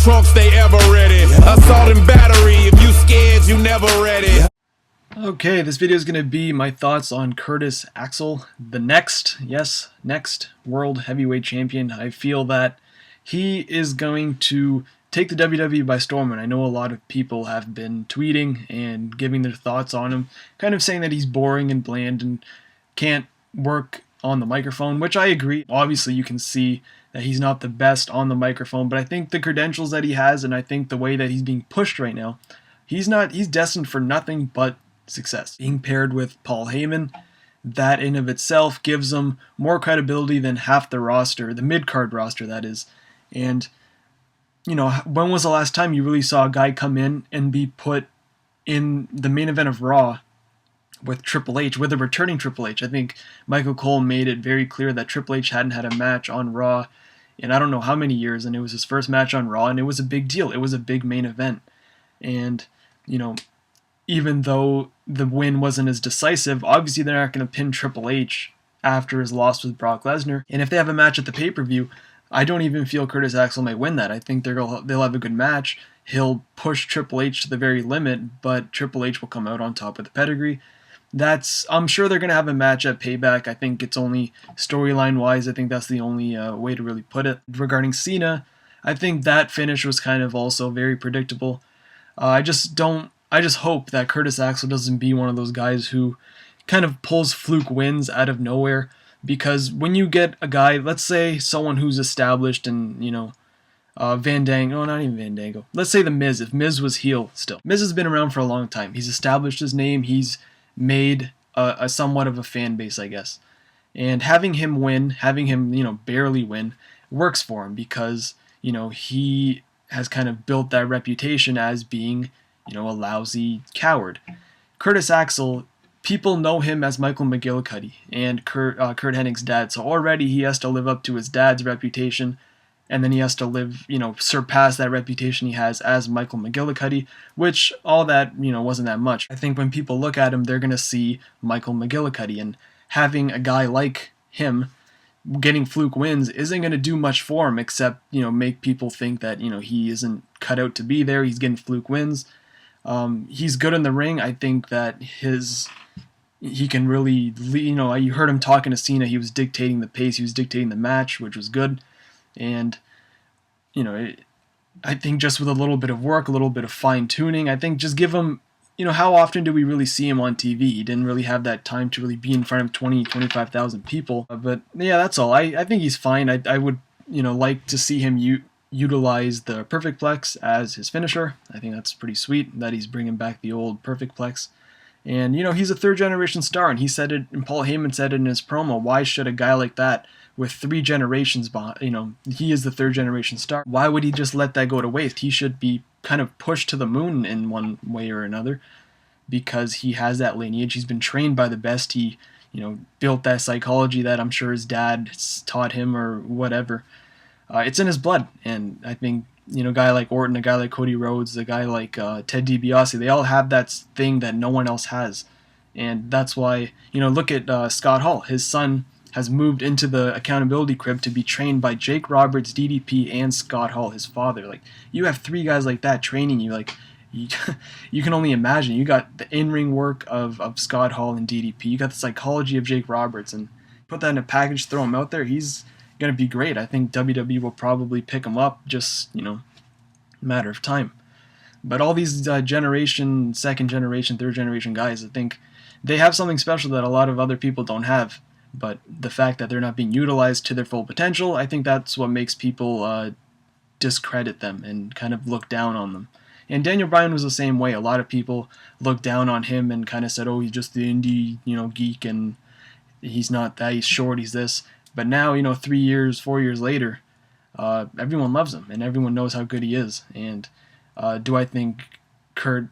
trunks, they ever ready. Assault and battery, if you scared, you never ready. Okay, this video is going to be my thoughts on Curtis Axel, the next World Heavyweight Champion. I feel that he is going to take the WWE by storm, and I know a lot of people have been tweeting and giving their thoughts on him, kind of saying that he's boring and bland and can't work on the microphone, which I agree. Obviously, you can see that he's not the best on the microphone, but I think the credentials that he has, and I think the way that he's being pushed right now, he's destined for nothing but success. Being paired with Paul Heyman, that in of itself gives him more credibility than half the roster, the mid-card roster that is. And you know, when was the last time you really saw a guy come in and be put in the main event of Raw with Triple H, with a returning Triple H? I think Michael Cole made it very clear that Triple H hadn't had a match on Raw in I don't know how many years, and it was his first match on Raw, and it was a big deal. It was a big main event. And, you know, even though the win wasn't as decisive, obviously they're not going to pin Triple H after his loss with Brock Lesnar. And if they have a match at the pay-per-view, I don't even feel Curtis Axel might win that. I think they'll have a good match. He'll push Triple H to the very limit, but Triple H will come out on top with the pedigree. I'm sure they're going to have a match at Payback. I think it's only storyline-wise, I think that's the only way to really put it. Regarding Cena, I think that finish was kind of also very predictable. I just hope that Curtis Axel doesn't be one of those guys who kind of pulls fluke wins out of nowhere. Because when you get a guy, let's say someone who's established and, you know, Fandango, not even Fandango. Let's say The Miz, if Miz was heel still. Miz has been around for a long time. He's established his name. He's made a somewhat of a fan base, I guess. And having him win, having him, you know, barely win, works for him because, you know, he has kind of built that reputation as being, you know, a lousy coward. Curtis Axel, people know him as Michael McGillicuddy and Kurt Hennig's dad, so already he has to live up to his dad's reputation, and then he has to surpass that reputation he has as Michael McGillicuddy, which all that, you know, wasn't that much. I think when people look at him, they're going to see Michael McGillicuddy, and having a guy like him getting fluke wins isn't going to do much for him except, you know, make people think that, you know, he isn't cut out to be there. He's getting fluke wins. He's good in the ring. I think that he can really, you know, you heard him talking to Cena. He was dictating the pace. He was dictating the match, which was good. And, you know, I think just with a little bit of work, a little bit of fine-tuning, I think just give him, you know, how often do we really see him on TV? He didn't really have that time to really be in front of 25,000 people. But, yeah, that's all. I think he's fine. I would, you know, like to see him utilize the Perfect Plex as his finisher. I think that's pretty sweet that he's bringing back the old Perfect Plex. And, you know, he's a third-generation star, and he said it, and Paul Heyman said it in his promo, why should a guy like that with 3 generations behind, you know, he is the third-generation star, why would he just let that go to waste? He should be kind of pushed to the moon in one way or another because he has that lineage. He's been trained by the best. He, you know, built that psychology that I'm sure his dad taught him or whatever. It's in his blood, and I think, you know, a guy like Orton, a guy like Cody Rhodes, a guy like Ted DiBiase, they all have that thing that no one else has. And that's why, you know, look at Scott Hall. His son has moved into the accountability crib to be trained by Jake Roberts, DDP, and Scott Hall, his father. Like, you have 3 guys like that training you. Like, you can only imagine. You got the in-ring work of Scott Hall and DDP. You got the psychology of Jake Roberts. And put that in a package, throw him out there, he's going to be great. I think WWE will probably pick him up, just, you know, a matter of time. But all these generation, second generation, third generation guys, I think they have something special that a lot of other people don't have. But the fact that they're not being utilized to their full potential, I think that's what makes people discredit them and kind of look down on them. And Daniel Bryan was the same way. A lot of people looked down on him and kind of said, oh, he's just the indie, you know, geek, and he's not that, he's short, he's this. But now, you know, 3 years, 4 years later, everyone loves him and everyone knows how good he is. And do I think Curtis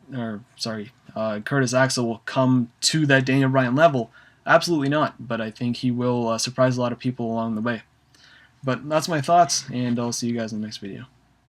Axel will come to that Daniel Bryan level? Absolutely not. But I think he will surprise a lot of people along the way. But that's my thoughts, and I'll see you guys in the next video.